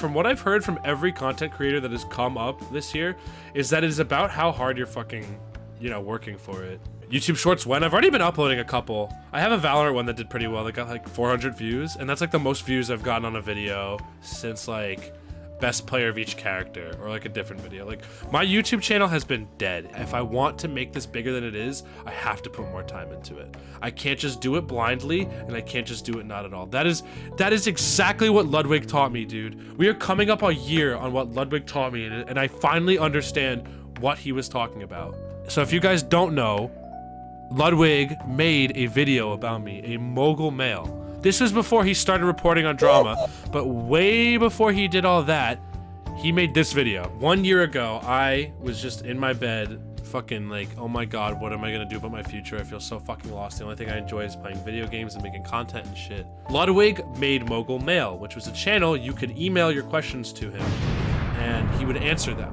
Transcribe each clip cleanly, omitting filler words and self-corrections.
From what I've heard from every content creator that has come up this year is that it is about how hard you're fucking, you know, working for it. YouTube Shorts when? I've already been uploading a couple. I have a Valorant one that did pretty well. That got like 400 views, and that's like the most views I've gotten on a video since like best player of each character or like a different video. Like my YouTube channel has been dead. If I want to make this bigger than it is, I have to put more time into it. I can't just do it blindly, and I can't just do it not at all. That is exactly what Ludwig taught me, dude. We are coming up a year on what Ludwig taught me, and I finally understand what he was talking about. So if you guys don't know, Ludwig made a video about me, a mogul male. This was before he started reporting on drama, but way before he did all that, he made this video. 1 year ago, I was just in my bed, fucking like, oh my god, what am I gonna do about my future? I feel so fucking lost. The only thing I enjoy is playing video games and making content and shit. Ludwig made Mogul Mail, which was a channel you could email your questions to him, and he would answer them.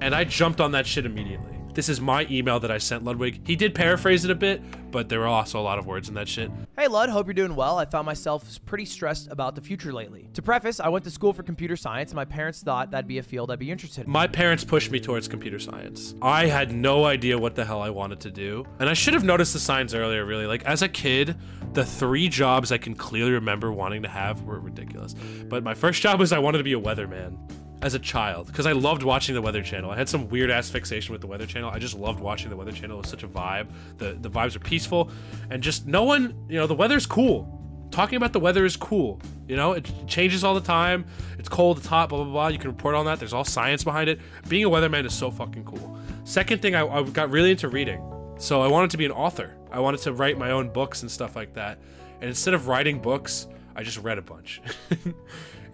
And I jumped on that shit immediately. This is my email that I sent Ludwig. He did paraphrase it a bit, but there were also a lot of words in that shit. Hey Lud, hope you're doing well. I found myself pretty stressed about the future lately. To preface, I went to school for computer science, and my parents thought that'd be a field I'd be interested in. My parents pushed me towards computer science. I had no idea what the hell I wanted to do. And I should have noticed the signs earlier, really. Like, as a kid, the 3 jobs I can clearly remember wanting to have were ridiculous. But my first job was I wanted to be a weatherman. As a child, because I loved watching the Weather Channel. I had some weird ass fixation with the Weather Channel. I just loved watching the Weather Channel. It was such a vibe. The vibes are peaceful, and just no one, you know, the weather's cool. Talking about the weather is cool. You know, it changes all the time. It's cold, it's hot, blah, blah, blah. You can report on that. There's all science behind it. Being a weatherman is so fucking cool. Second thing, I got really into reading. So I wanted to be an author. I wanted to write my own books and stuff like that. And instead of writing books, I just read a bunch.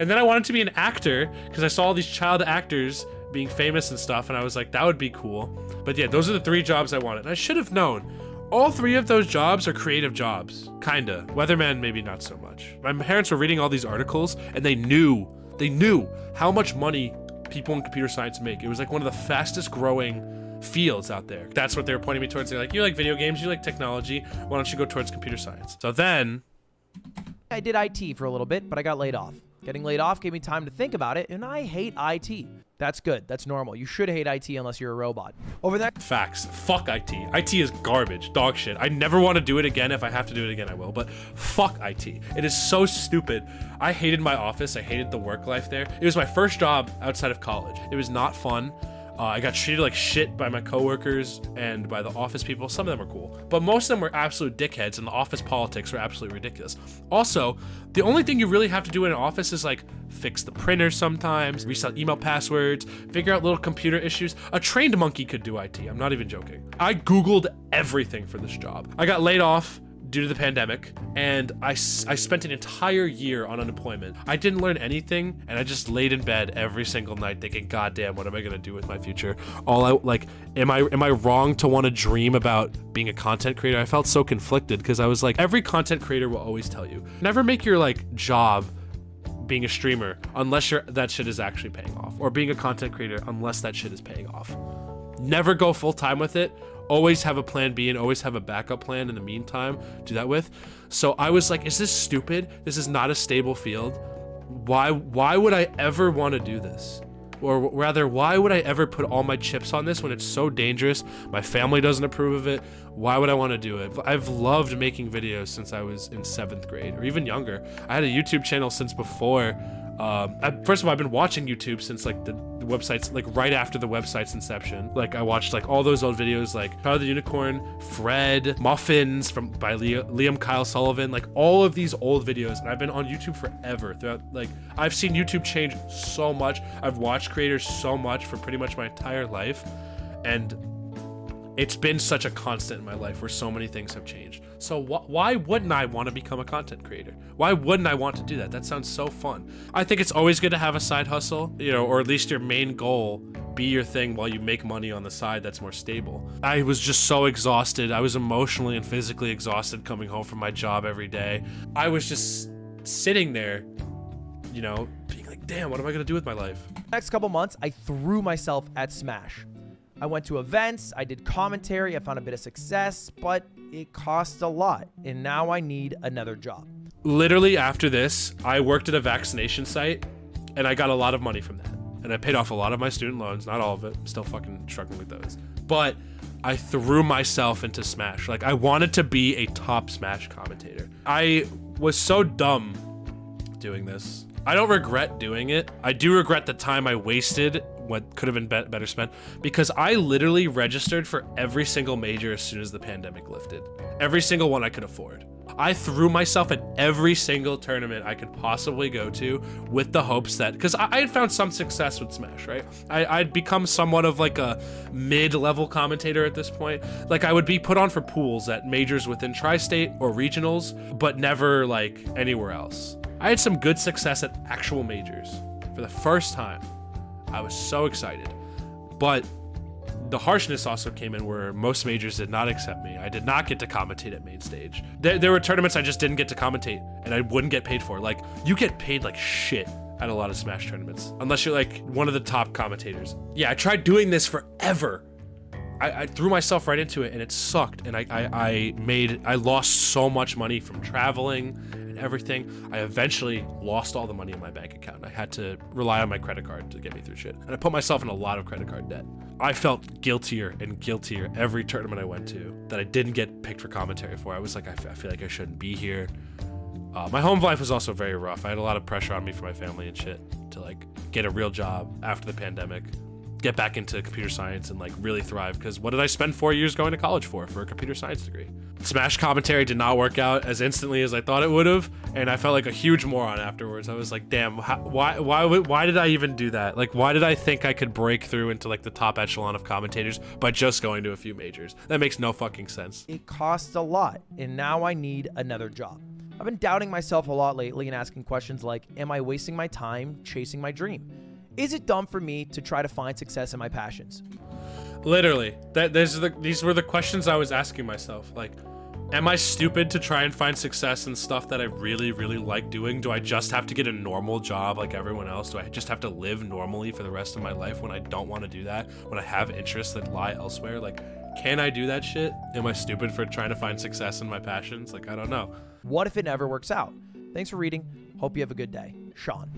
And then I wanted to be an actor because I saw all these child actors being famous and stuff, and I was like, that would be cool. But yeah, those are the 3 jobs I wanted. And I should have known. All 3 of those jobs are creative jobs. Kinda. Weatherman, maybe not so much. My parents were reading all these articles, and they knew how much money people in computer science make. It was like one of the fastest growing fields out there. That's what they were pointing me towards. They're like, you like video games, you like technology, why don't you go towards computer science? So then I did IT for a little bit, but I got laid off. Getting laid off gave me time to think about it, and I hate IT. That's good. That's normal. You should hate IT unless you're a robot. Over there. Facts. Fuck IT. IT is garbage. Dog shit. I never want to do it again. If I have to do it again, I will. But fuck IT. It is so stupid. I hated my office. I hated the work life there. It was my first job outside of college. It was not fun. I got treated like shit by my coworkers and by the office people. Some of them were cool, but most of them were absolute dickheads, and the office politics were absolutely ridiculous. Also, the only thing you really have to do in an office is like fix the printer sometimes, reset email passwords, figure out little computer issues. A trained monkey could do IT. I'm not even joking. I Googled everything for this job. I got laid off due to the pandemic, and I spent an entire year on unemployment. I didn't learn anything, and I just laid in bed every single night thinking, God damn, what am I gonna do with my future? Am I wrong to want to dream about being a content creator? I felt so conflicted because I was like, every content creator will always tell you, never make your like job being a streamer unless that shit is actually paying off, or being a content creator unless that shit is paying off. Never go full time with it. Always have a plan B and always have a backup plan in the meantime to do that with. So I was like, is this stupid? This is not a stable field. Why would I ever want to do this? Or rather, why would I ever put all my chips on this when it's so dangerous? My family doesn't approve of it. Why would I want to do it? I've loved making videos since I was in 7th grade or even younger. I had a YouTube channel since before. First of all, I've been watching YouTube since like the websites, like right after the website's inception. Like I watched like all those old videos, like Tyler the Unicorn, Fred, Muffins by Liam Kyle Sullivan, like all of these old videos. And I've been on YouTube forever. Like I've seen YouTube change so much. I've watched creators so much for pretty much my entire life, and it's been such a constant in my life where so many things have changed. So why wouldn't I want to become a content creator? Why wouldn't I want to do that? That sounds so fun. I think it's always good to have a side hustle, you know, or at least your main goal be your thing while you make money on the side that's more stable. I was just so exhausted. I was emotionally and physically exhausted coming home from my job every day. I was just sitting there, you know, being like, damn, what am I gonna do with my life? Next couple months, I threw myself at Smash. I went to events, I did commentary, I found a bit of success, but it cost a lot, and now I need another job. Literally after this, I worked at a vaccination site, And I got a lot of money from that. And I paid off a lot of my student loans, not all of it. I'm still fucking struggling with those. But I threw myself into Smash. Like, I wanted to be a top Smash commentator. I was so dumb doing this. I don't regret doing it. I do regret the time I wasted, what could have been better spent, because I literally registered for every single major as soon as the pandemic lifted. Every single one I could afford. I threw myself at every single tournament I could possibly go to with the hopes that, because I had found some success with Smash, right? I'd become somewhat of like a mid-level commentator at this point. Like, I would be put on for pools at majors within Tri-State or regionals, but never like anywhere else. I had some good success at actual majors for the first time. I was so excited, but the harshness also came in where most majors did not accept me. I did not get to commentate at main stage. There were tournaments I just didn't get to commentate and I wouldn't get paid for. Like, you get paid like shit at a lot of Smash tournaments, unless you're like one of the top commentators. Yeah, I tried doing this forever. I threw myself right into it and it sucked. And I lost so much money from traveling and everything. I eventually lost all the money in my bank account. I had to rely on my credit card to get me through shit. And I put myself in a lot of credit card debt. I felt guiltier and guiltier every tournament I went to that I didn't get picked for commentary for. I was like, I feel like I shouldn't be here. My home life was also very rough. I had a lot of pressure on me from my family and shit to like get a real job after the pandemic, get back into computer science and like really thrive. Because what did I spend 4 years going to college for a computer science degree? Smash commentary did not work out as instantly as I thought it would have, and I felt like a huge moron afterwards. I was like, damn, why did I even do that? Like, why did I think I could break through into like the top echelon of commentators by just going to a few majors? That makes no fucking sense. It costs a lot, and now I need another job. I've been doubting myself a lot lately and asking questions like, am I wasting my time chasing my dream? Is it dumb for me to try to find success in my passions? Literally, these were the questions I was asking myself. Like, am I stupid to try and find success in stuff that I really, really like doing? Do I just have to get a normal job like everyone else? Do I just have to live normally for the rest of my life when I don't want to do that? When I have interests that lie elsewhere? Like, can I do that shit? Am I stupid for trying to find success in my passions? Like, I don't know. What if it never works out? Thanks for reading. Hope you have a good day. Sean.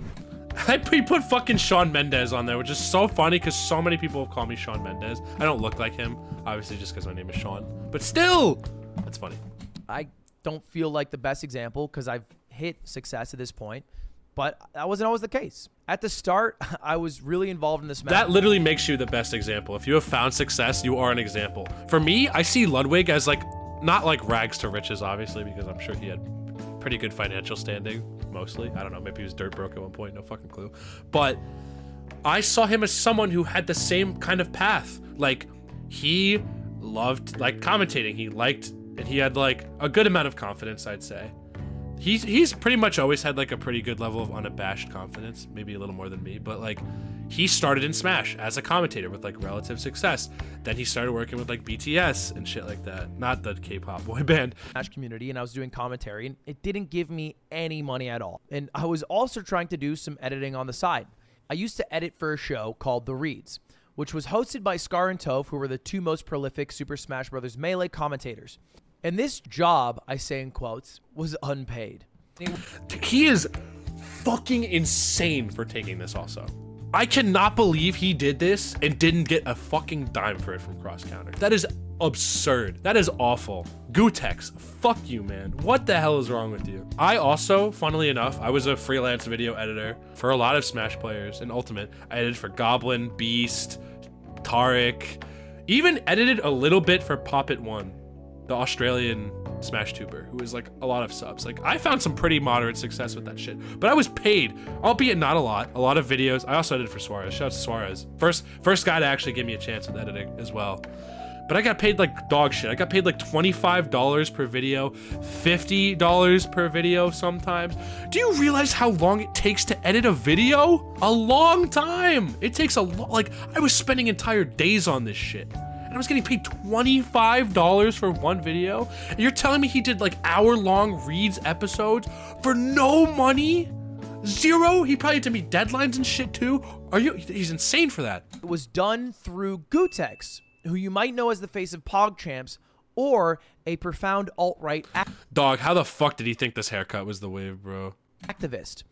He put fucking Shawn Mendes on there, which is so funny because so many people have called me Shawn Mendes. I don't look like him, obviously, just because my name is Sean. But still, that's funny. I don't feel like the best example because I've hit success at this point, but that wasn't always the case. At the start, I was really involved in this match. That literally makes you the best example. If you have found success, you are an example. For me, I see Ludwig as like, not like rags to riches, obviously, because I'm sure he had pretty good financial standing, mostly. I don't know, maybe he was dirt broke at one point, no fucking clue. But I saw him as someone who had the same kind of path. Like, he loved like commentating. He liked, and he had like a good amount of confidence, I'd say. He's pretty much always had like a pretty good level of unabashed confidence, maybe a little more than me, but like he started in Smash as a commentator with like relative success. Then he started working with like BTS and shit like that. Not the K-pop boy band. Smash community, and I was doing commentary, and it didn't give me any money at all. And I was also trying to do some editing on the side. I used to edit for a show called The Reads, which was hosted by Scar and Toph, who were the two most prolific Super Smash Bros. Melee commentators. And this job, I say in quotes, was unpaid. He is fucking insane for taking this also. I cannot believe he did this and didn't get a fucking dime for it from Cross Counter. That is absurd. That is awful. Gutex, fuck you, man. What the hell is wrong with you? I also, funnily enough, I was a freelance video editor for a lot of Smash players in Ultimate. I edited for Goblin, Beast, Tarek, even edited a little bit for Poppet1, the Australian Smash tuber, who is like a lot of subs. Like, I found some pretty moderate success with that shit, but I was paid, albeit not a lot of videos. I also edited for Suarez. Shout out to Suarez. First guy to actually give me a chance with editing as well. But I got paid like dog shit. I got paid like $25 per video, $50 per video sometimes. Do you realize how long it takes to edit a video? A long time. It takes a lot. Like, I was spending entire days on this shit. I was getting paid $25 for one video. And you're telling me he did like hour-long reads episodes for no money? Zero? He probably had to meet deadlines and shit too. He's insane for that. It was done through Gutex, who you might know as the face of PogChamps, or a profound alt-right Dog, how the fuck did he think this haircut was the wave, bro? activist.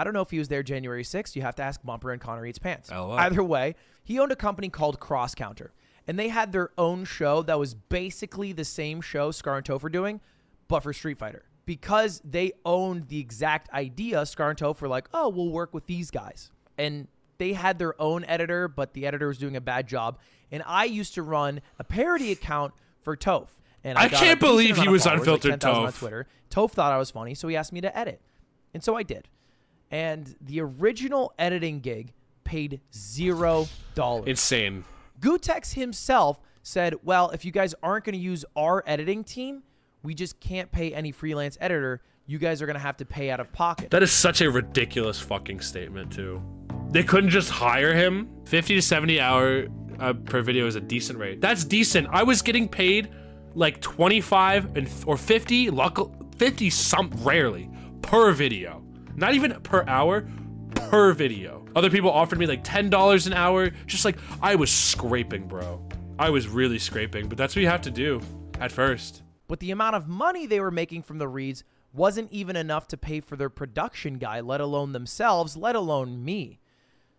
I don't know if he was there January 6th. You have to ask Bumper and Connor Eats Pants. LOL. Either way, he owned a company called Cross Counter, and they had their own show that was basically the same show Scar and Toph were doing, but for Street Fighter. Because they owned the exact idea, Scar and Toph were like, oh, we'll work with these guys. And they had their own editor, but the editor was doing a bad job. And I used to run a parody account for Toph. And I can't believe he was unfiltered, like 10,000 on Toph. Twitter. Toph thought I was funny, so he asked me to edit. And so I did. And the original editing gig paid $0. Insane. Gutex himself said, well, if you guys aren't going to use our editing team, we just can't pay any freelance editor. You guys are going to have to pay out of pocket. That is such a ridiculous fucking statement, too. They couldn't just hire him? 50 to 70 hour per video is a decent rate. That's decent. I was getting paid like 25 or 50, 50 some rarely per video. Not even per hour, per video. Other people offered me like $10 an hour. Just like, I was scraping, bro. I was really scraping, but that's what you have to do at first. But the amount of money they were making from the reads wasn't even enough to pay for their production guy, let alone themselves, let alone me.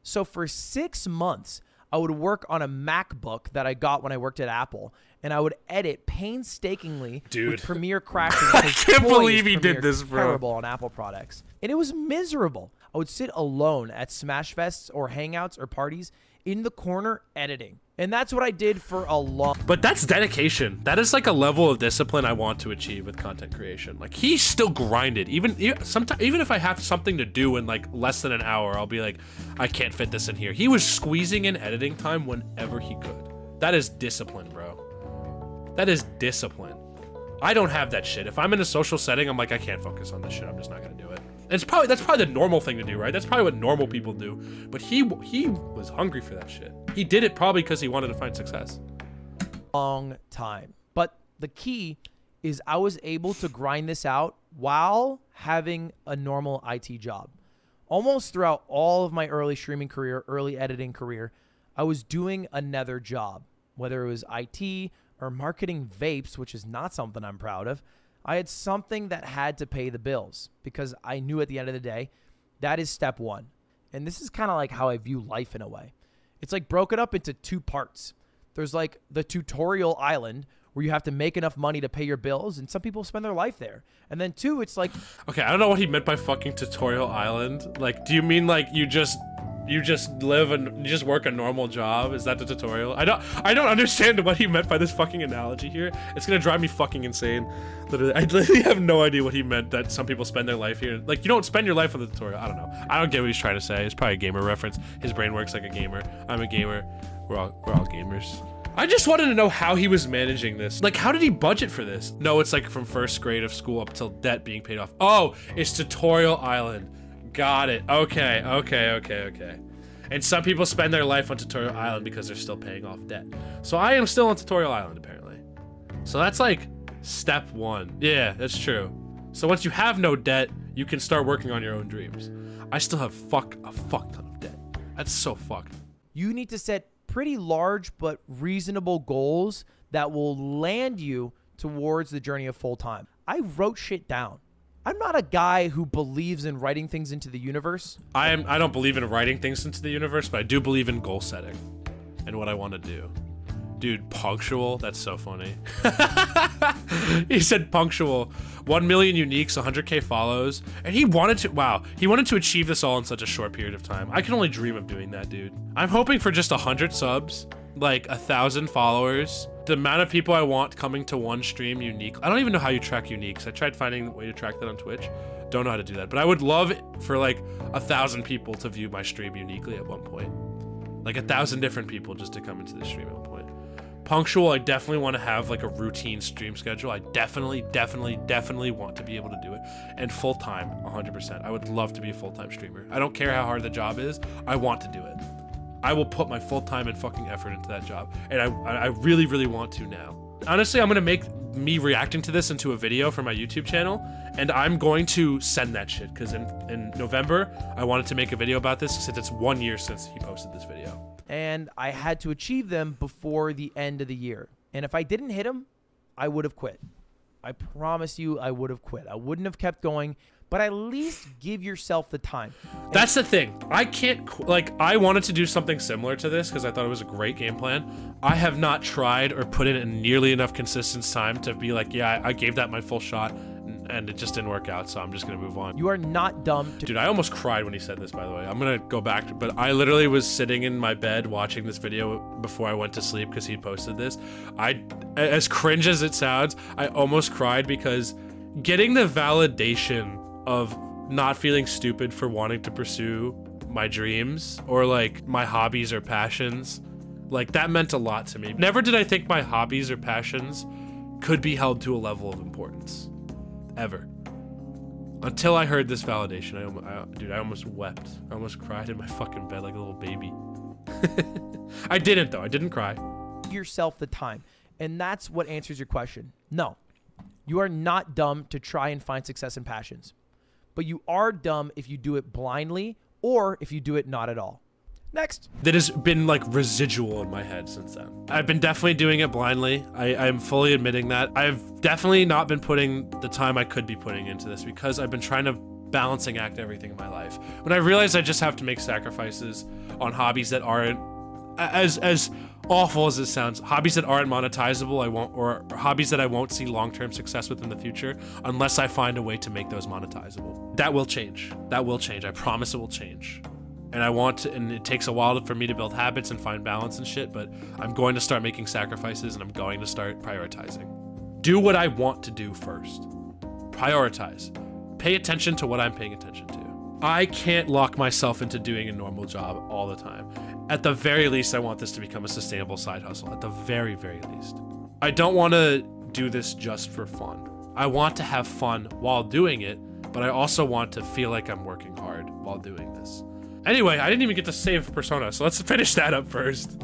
So for 6 months, I would work on a MacBook that I got when I worked at Apple, and I would edit painstakingly with Premiere crashes. I can't believe he did this, bro. Terrible on Apple products. And it was miserable. I would sit alone at Smash Fests or Hangouts or parties in the corner editing. And that's what I did for a long... But that's dedication. That is like a level of discipline I want to achieve with content creation. Like, he still grinded. Even if I have something to do in like less than an hour, I'll be like, I can't fit this in here. He was squeezing in editing time whenever he could. That is discipline, bro. That is discipline. I don't have that shit. If I'm in a social setting, I'm like, I can't focus on this shit. I'm just not gonna do it. And that's probably the normal thing to do, right? That's probably what normal people do. But he was hungry for that shit. He did it probably because he wanted to find success. Long time. But the key is I was able to grind this out while having a normal IT job. Almost throughout all of my early streaming career, early editing career, I was doing another job, whether it was IT or marketing vapes, which is not something I'm proud of. I had something that had to pay the bills because I knew at the end of the day, that is step one. And this is kind of like how I view life in a way. It's like broken up into two parts. There's like the tutorial island where you have to make enough money to pay your bills, and some people spend their life there. And then two, it's like... Okay, I don't know what he meant by fucking tutorial island. Like, do you mean like you just live and you just work a normal job? Is that the tutorial? I don't understand what he meant by this fucking analogy here. It's gonna drive me fucking insane. Literally, I literally have no idea what he meant that some people spend their life here. Like, you don't spend your life on the tutorial. I don't know. I don't get what he's trying to say. It's probably a gamer reference. His brain works like a gamer. I'm a gamer. We're all gamers. I just wanted to know how he was managing this. Like, how did he budget for this? No, it's like from first grade of school up till debt being paid off. Oh, it's tutorial island. Got it. Okay. And some people spend their life on tutorial island because they're still paying off debt. So I am still on tutorial island, apparently. So that's like step one. Yeah, that's true. So once you have no debt, you can start working on your own dreams. I still have a fuck ton of debt. That's so fucked. You need to set pretty large but reasonable goals that will land you towards the journey of full-time. I wrote shit down. I'm not a guy who believes in writing things into the universe. I don't believe in writing things into the universe, but I do believe in goal setting and what I want to do. Dude, punctual, that's so funny. He said punctual, 1 million uniques, 100K follows, and he wanted to achieve this all in such a short period of time. I can only dream of doing that, dude. I'm hoping for just 100 subs, like 1,000 followers. The amount of people I want coming to one stream unique. I don't even know how you track uniques. I tried finding a way to track that on Twitch. Don't know how to do that, but I would love for like 1,000 people to view my stream uniquely at one point. Like 1,000 different people just to come into the stream at one point. Punctual, I definitely want to have like a routine stream schedule. I definitely want to be able to do it. And full-time, 100%. I would love to be a full-time streamer. I don't care how hard the job is. I want to do it. I will put my full-time and fucking effort into that job. And I really want to now. Honestly, I'm going to make me reacting to this into a video for my YouTube channel. And I'm going to send that shit. Because in November, I wanted to make a video about this since it's 1 year since he posted this video. And I had to achieve them before the end of the year. And if I didn't hit them, I would have quit. I promise you I would have quit. I wouldn't have kept going but at least give yourself the time. That's the thing. I can't, like, I wanted to do something similar to this because I thought it was a great game plan. I have not tried or put in nearly enough consistent time to be like, yeah, I gave that my full shot and it just didn't work out, so I'm just gonna move on. You are not dumb to— Dude, I almost cried when he said this, by the way. I'm gonna go back, but I literally was sitting in my bed watching this video before I went to sleep because he posted this. As cringe as it sounds, I almost cried because getting the validation of not feeling stupid for wanting to pursue my dreams or like my hobbies or passions, like that meant a lot to me. Never did I think my hobbies or passions could be held to a level of importance. Ever. Until I heard this validation. Dude, I almost wept. I almost cried in my fucking bed like a little baby. I didn't though. I didn't cry. give yourself the time. And that's what answers your question. No, you are not dumb to try and find success in passions, but you are dumb if you do it blindly or if you do it not at all. Next. That has been like residual in my head since then. I've been definitely doing it blindly. I'm fully admitting that. I've definitely not been putting the time I could be putting into this because I've been trying to balancing act everything in my life. When I realized I just have to make sacrifices on hobbies that aren't, as awful as it sounds, hobbies that aren't monetizable, or hobbies that I won't see long-term success with in the future unless I find a way to make those monetizable. That will change. That will change. I promise it will change. And I want to, and it takes a while for me to build habits and find balance and shit, but I'm going to start making sacrifices and I'm going to start prioritizing. Do what I want to do first. Prioritize. Pay attention to what I'm paying attention to. I can't lock myself into doing a normal job all the time. At the very least, I want this to become a sustainable side hustle. At the very, very least. I don't want to do this just for fun. I want to have fun while doing it, but I also want to feel like I'm working hard while doing this. Anyway, I didn't even get to save Persona, so let's finish that up first.